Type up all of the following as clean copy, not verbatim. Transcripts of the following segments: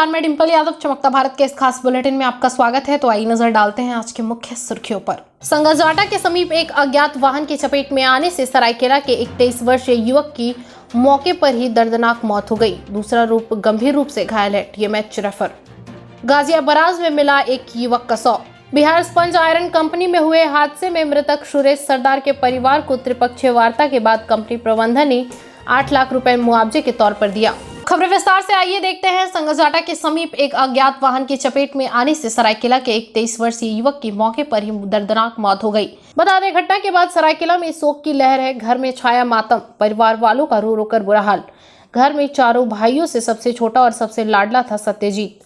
नमस्कार, मैं डिंपल यादव चमकता भारत के इस खास बुलेटिन में आपका स्वागत है। तो आइए नजर डालते हैं आज के मुख्य सुर्खियों पर। संगाजाटा के समीप एक अज्ञात वाहन की चपेट में आने से सरायकेला के एक 23 वर्षीय युवक की मौके पर ही दर्दनाक मौत हो गई। दूसरा गंभीर रूप से घायल है। TMH refer. गाजिया बराज में मिला एक युवक का शव। बिहार स्पंज आयरन कंपनी में हुए हादसे में मृतक सुरेश सरदार के परिवार को त्रिपक्षीय वार्ता के बाद कंपनी प्रबंधन ने 8 लाख रुपए मुआवजे के तौर पर दिया। खबरें विस्तार से आइए देखते हैं। संगाजाटा के समीप एक अज्ञात वाहन की चपेट में आने से सरायकेला के एक 23 वर्षीय युवक की मौके पर ही दर्दनाक मौत हो गई। बता दें, घटना के बाद सरायकेला में शोक की लहर है। घर में छाया मातम, परिवार वालों का रो रो कर बुरा हाल। घर में चारों भाइयों से सबसे छोटा और सबसे लाडला था सत्यजीत।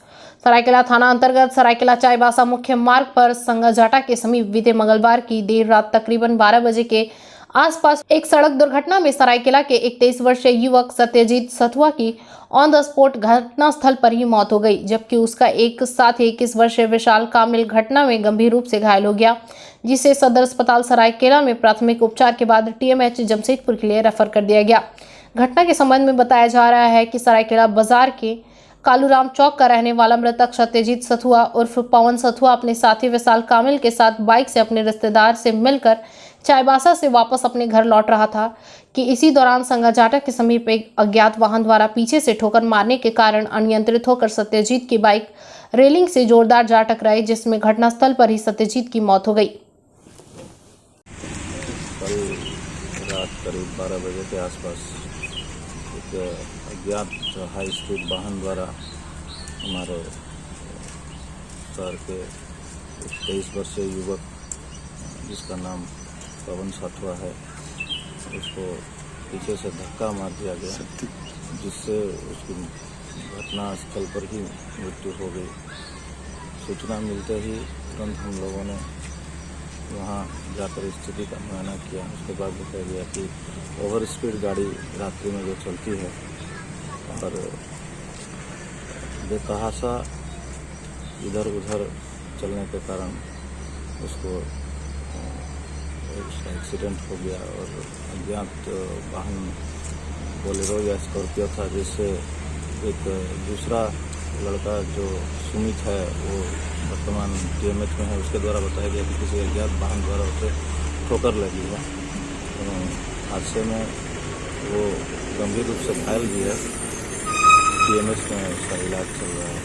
सरायकेला थाना अंतर्गत सरायकेला चाईबासा मुख्य मार्ग पर संगाजाटा के समीप बीते मंगलवार की देर रात तकरीबन 12 बजे के आसपास एक सड़क दुर्घटना में सरायकेला के एक 23 वर्षीय युवक सत्यजीत सथुआ की ऑन द स्पॉट घटना स्थल पर ही मौत हो गई, जबकि उसका एक साथी 21 वर्षीय विशाल कामिल घटना में गंभीर रूप से घायल हो गया, जिसे सदर अस्पताल सरायकेला में प्राथमिक उपचार के बाद टीएमएच जमशेदपुर के लिए रेफर कर दिया गया। घटना के संबंध में बताया जा रहा है कि सरायकेला बाजार के कालूराम चौक का रहने वाला मृतक सत्यजीत सथुआ उर्फ पवन सथुआ अपने साथी विशाल कामिल के साथ बाइक से अपने रिश्तेदार से मिलकर चाईबासा से वापस अपने घर लौट रहा था कि इसी दौरान संगाजाटा के समीप एक अज्ञात वाहन द्वारा पीछे से ठोकर मारने के कारण अनियंत्रित होकर सत्यजीत की बाइक रेलिंग से जोरदार जा टकराई, जिसमें घटनास्थल पर ही सत्यजीत की मौत हो गई। कल रात करीब 12 बजे के आसपास एक अज्ञात हाई स्पीड वाहन द्वारा हमारे शहर के 23 वर्षीय युवक जिसका नाम पवन सथुआ है, उसको पीछे से धक्का मार दिया गया, जिससे उसकी घटना स्थल पर ही मृत्यु हो गई। सूचना मिलते ही तुरंत हम लोगों ने वहाँ जाकर स्थिति का मुआयना किया। उसके बाद बताया गया कि ओवर स्पीड गाड़ी रात्रि में जो चलती है और बेतहाशा इधर उधर चलने के कारण उसको एक्सीडेंट हो गया और अज्ञात वाहन बोलेरो या स्कॉर्पियो था, जिससे एक दूसरा लड़का जो सुमित है वो वर्तमान टीएमएच में है, उसके द्वारा बताया गया कि किसी अज्ञात वाहन द्वारा उसे ठोकर लगी है। हादसे में वो गंभीर रूप से घायल भी है। टीएमएच में उसका इलाज चल रहा है।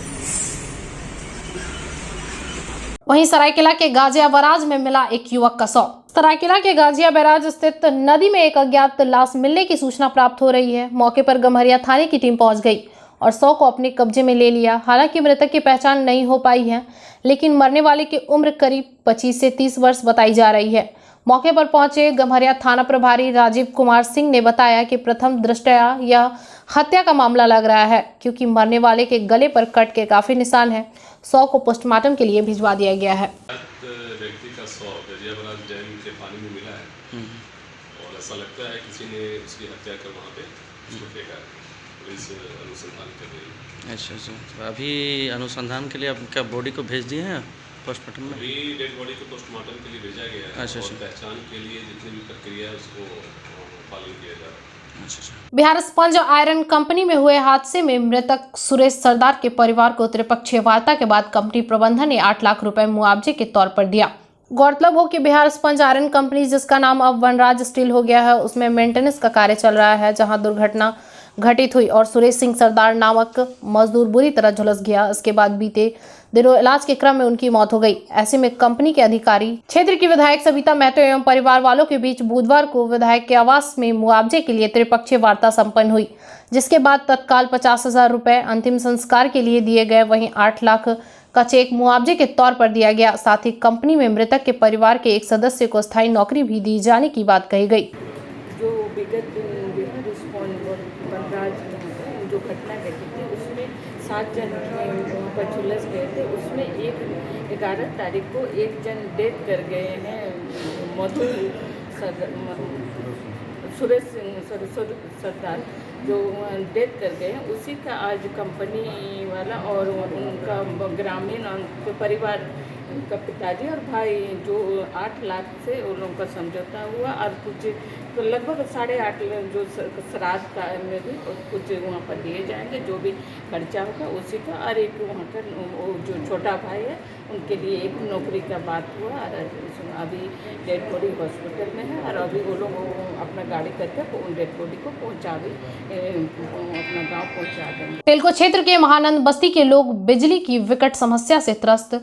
वहीं सरायकेला के गाजिया बराज में मिला एक युवक का शव। सरायकेला के गाजिया बैराज स्थित नदी में एक अज्ञात लाश मिलने की सूचना प्राप्त हो रही है। मौके पर गम्हरिया थाने की टीम पहुंच गई और शव को अपने कब्जे में ले लिया। हालांकि मृतक की पहचान नहीं हो पाई है, लेकिन मरने वाले की उम्र करीब 25 से 30 वर्ष बताई जा रही है। मौके पर पहुंचे गम्हरिया थाना प्रभारी राजीव कुमार सिंह ने बताया कि प्रथम दृष्टया यह हत्या का मामला लग रहा है, क्योंकि मरने वाले के गले पर कट के काफी निशान है। शव को पोस्टमार्टम के लिए भिजवा दिया गया है। व्यक्ति का शव गाजिया बराज डैम के पानी में मिला है और ऐसा लगता है किसी ने उसकी हत्या कर वहाँ पे उसको फेंका। पुलिस अनुसंधान कर रही है। अच्छा, तो अभी अनुसंधान के लिए आप क्या बॉडी को भेज दिए हैं पोस्टमार्टम में? अभी डेड बॉडी को पोस्टमार्टम के लिए भेजा गया है। अच्छा, और पहचान के लिए जितनी भी प्रक्रिया है उसको पालन किया जा रहा है। बिहार स्पंज आयरन कंपनी में हुए हादसे में मृतक सुरेश सरदार के परिवार को त्रिपक्षीय वार्ता के बाद कंपनी प्रबंधन ने 8 लाख रुपए मुआवजे के तौर पर दिया। गौरतलब हो कि बिहार स्पंज आयरन कंपनी, जिसका नाम अब वनराज स्टील हो गया है, उसमें मेंटेनेंस का कार्य चल रहा है, जहां दुर्घटना घटित हुई और सुरेश सिंह सरदार नामक मजदूर बुरी तरह झुलस गया। इसके बाद बीते दिनों इलाज के क्रम में उनकी मौत हो गई। ऐसे में कंपनी के अधिकारी, क्षेत्र की विधायक सविता महतो एवं परिवार वालों के बीच बुधवार को विधायक के आवास में मुआवजे के लिए त्रिपक्षीय वार्ता संपन्न हुई, जिसके बाद तत्काल 50,000 रुपए अंतिम संस्कार के लिए दिए गए। वहीं 8 लाख का चेक मुआवजे के तौर पर दिया गया। साथ ही कंपनी में मृतक के परिवार के एक सदस्य को स्थायी नौकरी भी दी जाने की बात कही गई। जो विगत बिहार स्पंज वनराज जो घटना घटी थी उसमें 7 जन पर झुलस गए थे। उसमें 11 तारीख को एक जन डेथ कर गए हैं, सुरेश सरदार जो डेथ कर गए हैं। उसी का आज कंपनी वाला और उनका ग्रामीण परिवार उनका पिताजी और भाई जो 8 लाख से उन लोगों का समझौता हुआ और कुछ तो लगभग 8.5 लाख जो श्राद्ध का में भी कुछ वहाँ पर दिए जाएंगे, जो भी खर्चा होगा उसी का। और एक वहाँ का वो जो छोटा भाई है उनके लिए एक नौकरी का बात हुआ और अभी डेड बॉडी हॉस्पिटल में है और अभी वो लोग अपना गाड़ी करके उन डेड बॉडी को पहुँचा भी अपना गाँव पहुँचा देंगे। तेलको क्षेत्र के महानंद बस्ती के लोग बिजली की विकट समस्या से त्रस्त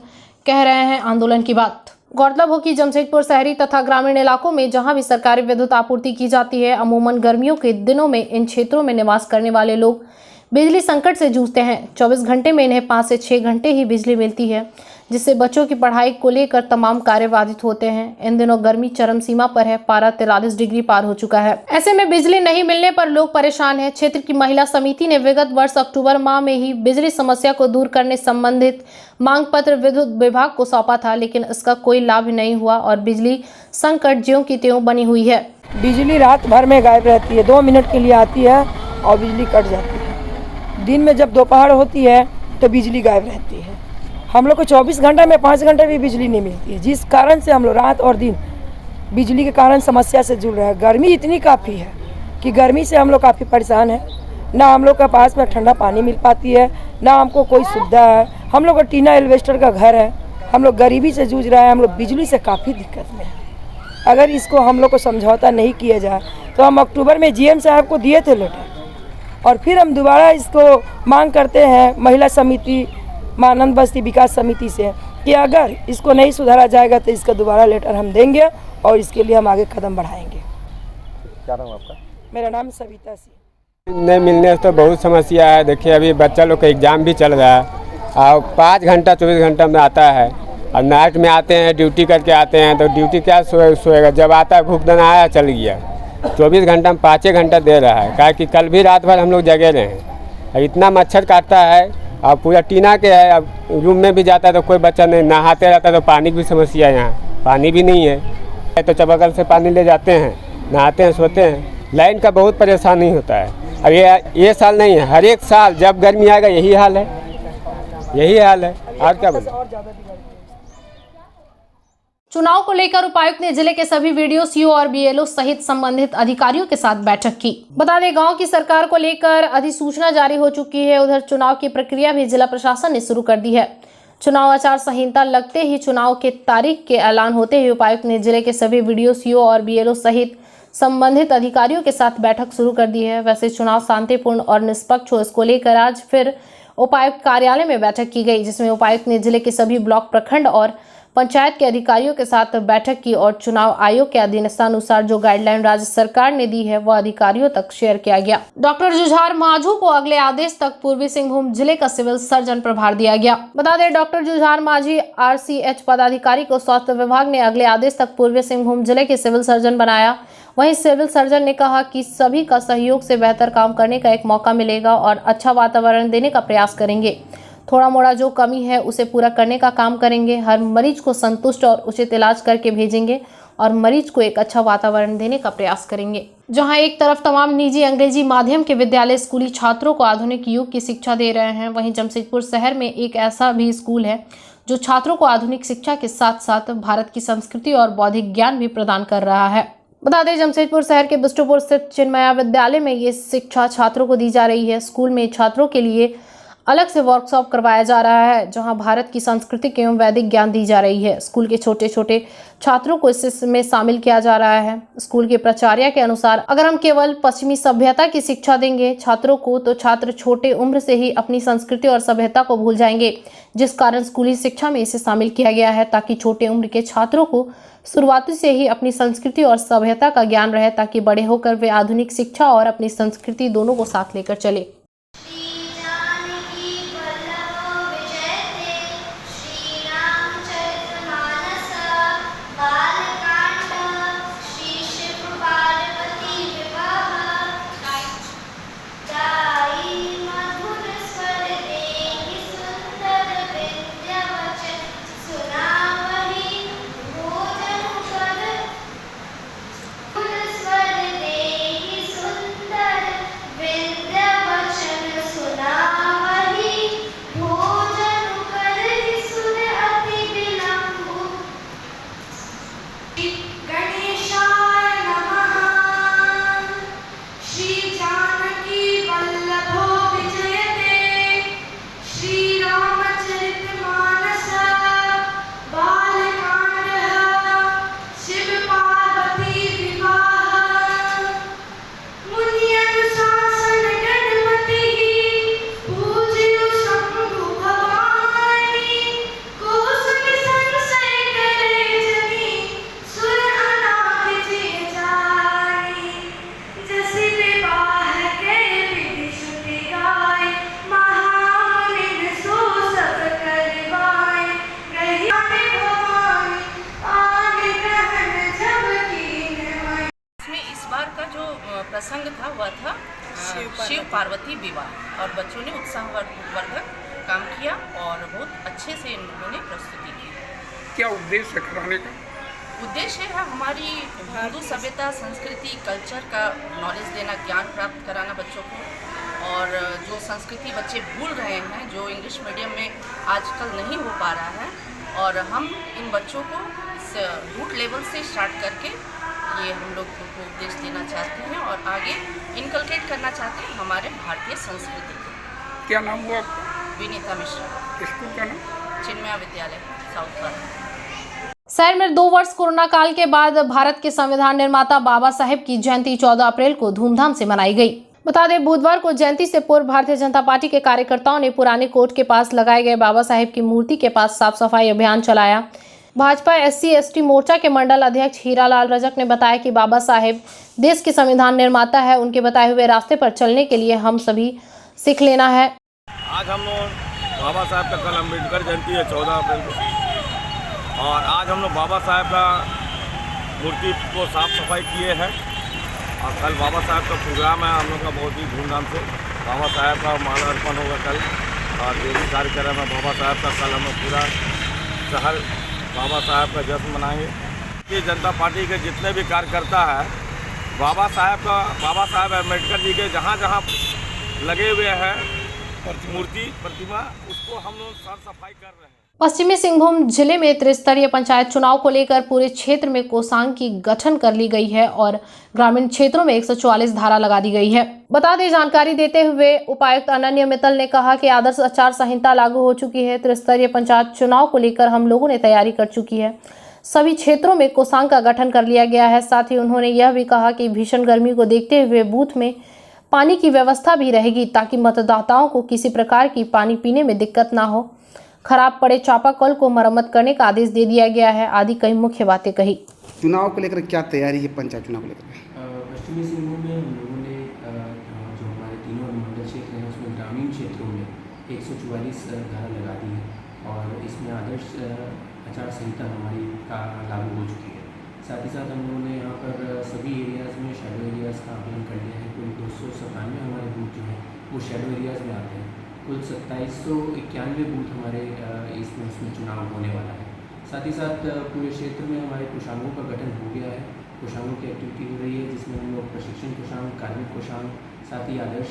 कह रहे हैं आंदोलन की बात। गौरतलब हो कि जमशेदपुर शहरी तथा ग्रामीण इलाकों में जहां भी सरकारी विद्युत आपूर्ति की जाती है, अमूमन गर्मियों के दिनों में इन क्षेत्रों में निवास करने वाले लोग बिजली संकट से जूझते हैं। 24 घंटे में इन्हें 5 से 6 घंटे ही बिजली मिलती है, जिससे बच्चों की पढ़ाई को लेकर तमाम कार्य बाधित होते हैं। इन दिनों गर्मी चरम सीमा पर है, पारा 43 डिग्री पार हो चुका है। ऐसे में बिजली नहीं मिलने पर लोग परेशान हैं। क्षेत्र की महिला समिति ने विगत वर्ष अक्टूबर माह में ही बिजली समस्या को दूर करने संबंधित मांग पत्र विद्युत विभाग को सौंपा था, लेकिन इसका कोई लाभ नहीं हुआ और बिजली संकट ज्यों की त्यों बनी हुई है। बिजली रात भर में गायब रहती है, 2 मिनट के लिए आती है और बिजली कट जाती है। दिन में जब दोपहर होती है तो बिजली गायब रहती है। हम लोग को 24 घंटे में 5 घंटे भी बिजली नहीं मिलती है, जिस कारण से हम लोग रात और दिन बिजली के कारण समस्या से जूझ रहे हैं। गर्मी इतनी काफ़ी है कि गर्मी से हम लोग काफ़ी परेशान हैं। ना हम लोग के पास में ठंडा पानी मिल पाती है, ना हमको कोई सुविधा है। हम लोग का टीना एल्वेस्टर का घर है, हम लोग गरीबी से जूझ रहे हैं। हम लोग बिजली से काफ़ी दिक्कत में हैं। अगर इसको हम लोग को समझौता नहीं किया जाए तो हम अक्टूबर में GM साहब को दिए थे लेटर, और फिर हम दोबारा इसको मांग करते हैं महिला समिति महानंद बस्ती विकास समिति से कि अगर इसको नहीं सुधारा जाएगा तो इसका दोबारा लेटर हम देंगे और इसके लिए हम आगे कदम बढ़ाएंगे। क्या नाम आपका? मेरा नाम सविता सिंह। नहीं मिलने से तो बहुत समस्या है। देखिए अभी बच्चा लोग का एग्ज़ाम भी चल रहा है और 5 घंटा 24 घंटा में आता है और नाइट में आते हैं, ड्यूटी करके आते हैं तो ड्यूटी क्या सोएगा। जब आता है भूख देना आया चल गया। 24 घंटा में 5 घंटा दे रहा है, क्या कि कल भी रात भर हम लोग जगे रहे हैं। और इतना मच्छर काटता है और पूरा टीना के है। अब रूम में भी जाता है तो कोई बच्चा नहीं, नहाते रहता है तो पानी की भी समस्या है। यहाँ पानी भी नहीं है तो चापाकल से पानी ले जाते हैं, नहाते हैं, सोते हैं। लाइन का बहुत परेशानी होता है। अब ये साल नहीं है, हर एक साल जब गर्मी आएगा यही हाल है, यही हाल है। और क्या बोले। चुनाव को लेकर उपायुक्त ने जिले के सभी वीडियो सीओ और BLO सहित संबंधित अधिकारियों के साथ बैठक की। बता दें, गांव की सरकार को लेकर अधिसूचना जारी हो चुकी है। उधर चुनाव की प्रक्रिया भी जिला प्रशासन ने शुरू कर दी है। चुनाव आचार संहिता लगते ही चुनाव के तारीख के ऐलान होते ही उपायुक्त ने जिले के सभी वीडियो सीओ और BLO सहित संबंधित अधिकारियों के साथ बैठक शुरू कर दी है। वैसे चुनाव शांतिपूर्ण और निष्पक्ष हो, इसको लेकर आज फिर उपायुक्त कार्यालय में बैठक की गई, जिसमें उपायुक्त ने जिले के सभी ब्लॉक, प्रखंड और पंचायत के अधिकारियों के साथ बैठक की और चुनाव आयोग के आदेशानुसार जो गाइडलाइन राज्य सरकार ने दी है वह अधिकारियों तक शेयर किया गया। डॉक्टर जुझार माझू को अगले आदेश तक पूर्वी सिंहभूम जिले का सिविल सर्जन प्रभार दिया गया। बता दें, डॉक्टर जुझार माझी RCH पदाधिकारी को स्वास्थ्य विभाग ने अगले आदेश तक पूर्वी सिंहभूम जिले के सिविल सर्जन बनाया। वहीं सिविल सर्जन ने कहा कि सभी का सहयोग से बेहतर काम करने का एक मौका मिलेगा और अच्छा वातावरण देने का प्रयास करेंगे। थोड़ा मोड़ा जो कमी है उसे पूरा करने का काम करेंगे। हर मरीज को संतुष्ट और उचित इलाज करके भेजेंगे और मरीज को एक अच्छा वातावरण देने का प्रयास करेंगे। जहां एक तरफ तमाम निजी अंग्रेजी माध्यम के विद्यालय स्कूली छात्रों को आधुनिक युग की शिक्षा दे रहे हैं, वहीं जमशेदपुर शहर में एक ऐसा भी स्कूल है जो छात्रों को आधुनिक शिक्षा के साथ साथ भारत की संस्कृति और बौद्धिक ज्ञान भी प्रदान कर रहा है। बता दें, जमशेदपुर शहर के बिष्टुपुर स्थित चिन्मया विद्यालय में ये शिक्षा छात्रों को दी जा रही है। स्कूल में छात्रों के लिए अलग से वर्कशॉप करवाया जा रहा है, जहां भारत की संस्कृति एवं वैदिक ज्ञान दी जा रही है। स्कूल के छोटे छोटे छात्रों को इसमें शामिल किया जा रहा है। स्कूल के प्राचार्य के अनुसार अगर हम केवल पश्चिमी सभ्यता की शिक्षा देंगे छात्रों को तो छात्र छोटे उम्र से ही अपनी संस्कृति और सभ्यता को भूल जाएंगे, जिस कारण स्कूली शिक्षा में इसे शामिल किया गया है ताकि छोटे उम्र के छात्रों को शुरुआती से ही अपनी संस्कृति और सभ्यता का ज्ञान रहे, ताकि बड़े होकर वे आधुनिक शिक्षा और अपनी संस्कृति दोनों को साथ लेकर चले। सुंदर विद्या प्रसंग था वह था शिव पार्वती विवाह, और बच्चों ने उत्साहवर्धक काम किया और बहुत अच्छे से इन लोगों ने प्रस्तुति की। क्या उद्देश्य है कराने का? उद्देश्य है हमारी हिंदू सभ्यता, संस्कृति, कल्चर का नॉलेज देना, ज्ञान प्राप्त कराना बच्चों को, और जो संस्कृति बच्चे भूल रहे हैं, जो इंग्लिश मीडियम में आजकल नहीं हो पा रहा है, और हम इन बच्चों को इस रूट लेवल से स्टार्ट करके ये हम लोग को उपदेश देना चाहते हैं और आगे इनकलकेट करना चाहते हैं हमारे भारतीय संस्कृति को। क्या नाम हुआ आपका? विनीता मिश्रा, स्कूल का नाम? चिन्मया विद्यालय, साउथ पार्क। शहर में 2 वर्ष कोरोना काल के बाद भारत के संविधान निर्माता बाबा साहेब की जयंती 14 अप्रैल को धूमधाम से मनाई गई। बता दें, बुधवार को जयंती से पूर्व भारतीय जनता पार्टी के कार्यकर्ताओं ने पुराने कोर्ट के पास लगाए गए बाबा साहेब की मूर्ति के पास साफ सफाई अभियान चलाया। भाजपा SC/ST मोर्चा के मंडल अध्यक्ष हीरालाल रजक ने बताया कि बाबा साहेब देश के संविधान निर्माता है, उनके बताए हुए रास्ते पर चलने के लिए हम सभी सीख लेना है। आज हम लोग बाबा साहेब का, कल अम्बेडकर जयंती है 14 अप्रैल को, और आज हम लोग बाबा साहेब का मूर्ति को साफ सफाई किए हैं, और कल बाबा साहेब का प्रोग्राम है हम लोग का बहुत ही धूमधाम से। बाबा साहेब का माला अर्पण होगा कल, और जो भी कार्यक्रम है बाबा साहेब का, कल हम लोग पूरा शहर बाबा साहेब का जश्न मनाएंगे। भारतीय जनता पार्टी के जितने भी कार्यकर्ता है, बाबा साहेब अम्बेडकर जी के जहाँ जहाँ लगे हुए हैं मूर्ति प्रतिमा, उसको हम लोग साफ सफाई कर रहे हैं। पश्चिमी सिंहभूम जिले में त्रिस्तरीय पंचायत चुनाव को लेकर पूरे क्षेत्र में कोषांग की गठन कर ली गई है और ग्रामीण क्षेत्रों में 144 धारा लगा दी गई है। बता दें, जानकारी देते हुए उपायुक्त अनन्य मित्तल ने कहा कि आदर्श आचार संहिता लागू हो चुकी है। त्रिस्तरीय पंचायत चुनाव को लेकर हम लोगों ने तैयारी कर चुकी है। सभी क्षेत्रों में कोषांग का गठन कर लिया गया है। साथ ही उन्होंने यह भी कहा कि भीषण गर्मी को देखते हुए बूथ में पानी की व्यवस्था भी रहेगी, ताकि मतदाताओं को किसी प्रकार की पानी पीने में दिक्कत ना हो। खराब पड़े चापाकल को मरम्मत करने का आदेश दे दिया गया है, आदि कई मुख्य बातें कही। चुनाव को लेकर क्या तैयारी है? पंचायत चुनाव को लेकर पश्चिमी सिंहभूम में हम लोगों ने जो हमारे तीनों अनुमंडल क्षेत्र हैं उसमें ग्रामीण क्षेत्रों में 144 धारा लगा दी है, और इसमें आदर्श आचार संहिता हमारी लागू हो चुकी है। साथ ही साथ हम लोगों ने यहाँ पर सभी एरियाज़ में शैडो एरियाज़ का आकलन कर लिया है। कुल 297 हमारे बूथ जो हैं वो शैडो एरियाज़ में आते हैं। कुल 2791 बूथ हमारे इसमें चुनाव होने वाला है। साथ ही साथ पूरे क्षेत्र में हमारे कोषांगों का गठन हो गया है। कोषांगों की एक्टिविटी हो रही है, जिसमें हम लोग प्रशिक्षण कोषांग, कार्मिक कोषांग, साथ ही आदर्श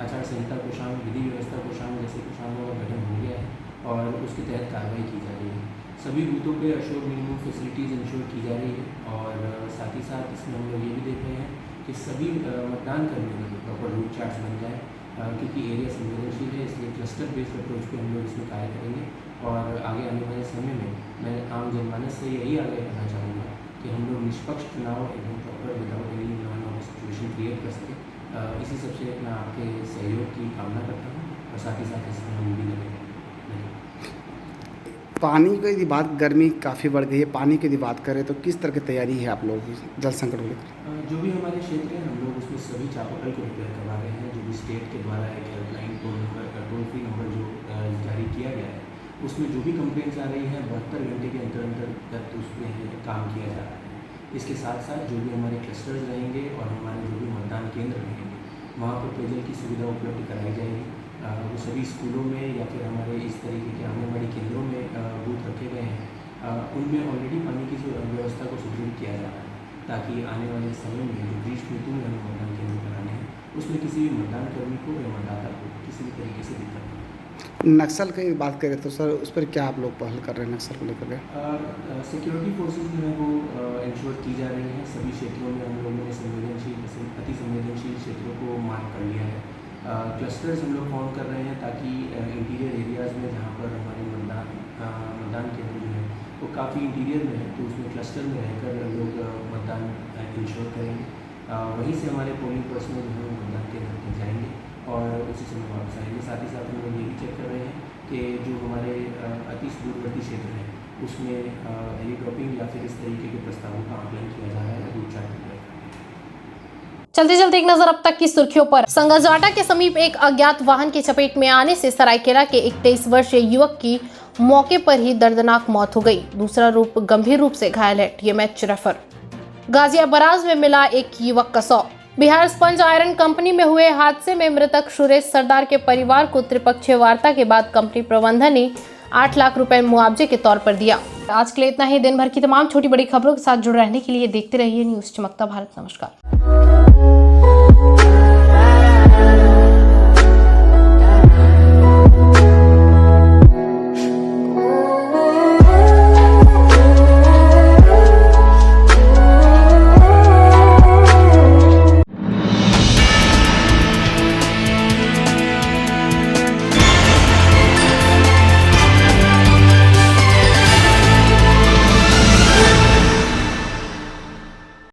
आचार संहिता कोषांग, विधि व्यवस्था कोषांग जैसे कोषांगों का गठन हो गया है, और उसके तहत कार्रवाई की जा रही है। सभी बूथों पे अश्योर मिनिमम फैसिलिटीज़ इंश्योर की जा रही है, और साथ ही साथ इसमें हम लोग ये भी देख रहे हैं कि सभी मतदान कर्मियों के प्रॉपर रूट चार्ट्स बन जाए, क्योंकि एरिया संवेदनशील है, इसलिए क्लस्टर बेस्ड अप्रोच पे हम लोग इसमें कार्य करेंगे। और आगे आने वाले समय में मैं आम जनमानस से यही आग्रह करना चाहूँगा कि हम लोग निष्पक्ष चुनाव एकदम proper without any law and order situation create कर सकें। इसी सबसे मैं आपके सहयोग की कामना करता हूँ, और साथ ही साथ इसमें हम भी लगेंगे। पानी की यदि बात, गर्मी काफ़ी बढ़ गई है, पानी की यदि बात करें तो किस तरह की तैयारी है आप लोगों की जल संकट को लेकर? जो भी हमारे क्षेत्र हैं हम लोग उसमें सभी चापाकल को रिपेयर करवा रहे हैं। जो भी स्टेट के द्वारा एक हेल्पलाइन टोल फ्री नंबर जो जारी किया गया है, उसमें जो भी कंप्लेंट्स आ रही हैं 72 घंटे के अंतर्गत उस पर काम किया जा रहा है। इसके साथ साथ जो भी हमारे क्लस्टर्स रहेंगे और हमारे जो भी मतदान केंद्र रहेंगे, वहाँ पर पेयजल की सुविधा उपलब्ध कराई जाएगी। वो सभी स्कूलों में या फिर हमारे इस तरीके के आंगनबाड़ी केंद्रों में बूथ रखे गए हैं, उनमें ऑलरेडी पानी की व्यवस्था को सुदृढ़ किया जा रहा है, ताकि आने वाले समय में जो ग्रीष्म ऋतु में हमें मतदान केंद्र बनाने हैं, उसमें किसी भी मतदान कर्मी को या मतदाता को किसी भी तरीके से दिक्कत नहीं। नक्सल की बात करें तो सर उस पर क्या आप लोग पहल कर रहे हैं नक्सल को लेकर? सिक्योरिटी फोर्सेज जो है वो इंश्योर की जा रही हैं। सभी क्षेत्रों में हम लोगों ने अति संवेदनशील क्षेत्रों को मार्क कर लिया है। क्लस्टर्स हम लोग फॉर्म कर रहे हैं, ताकि इंटीरियर एरियाज़ में जहाँ पर हमारे मतदान केंद्र जो है वो काफ़ी इंटीरियर में है, तो उसमें क्लस्टर में रहकर लोग मतदान इंश्योर करेंगे। वहीं से हमारे पोलिंग पर्सनल जो है मतदान केंद्र पर जाएंगे और उसी समय वापस आएंगे। साथ ही साथ हम लोग ये भी चेक कर रहे हैं कि जो हमारे अति दूरवर्ती क्षेत्र हैं उसमें हेलीकॉप्टिंग या फिर इस तरीके के प्रस्तावों का आकलन किया जा रहा है, रूट चार्ट। चलते चलते एक नजर अब तक की सुर्खियों पर। संगाजाटा के समीप एक अज्ञात वाहन की चपेट में आने से सरायकेला के एक 23 वर्षीय युवक की मौके पर ही दर्दनाक मौत हो गई। दूसरा गंभीर रूप से घायल है। TMH refer. गाजियाबाद में मिला एक युवक का शव। बिहार स्पंज आयरन कंपनी में हुए हादसे में मृतक सुरेश सरदार के परिवार को त्रिपक्षीय वार्ता के बाद कंपनी प्रबंधन ने 8 लाख रुपए मुआवजे के तौर पर दिया। आज के लिए इतना ही। दिन भर की तमाम छोटी बड़ी खबरों के साथ जुड़े रहने के लिए देखते रहिए न्यूज़ चमकता भारत। नमस्कार।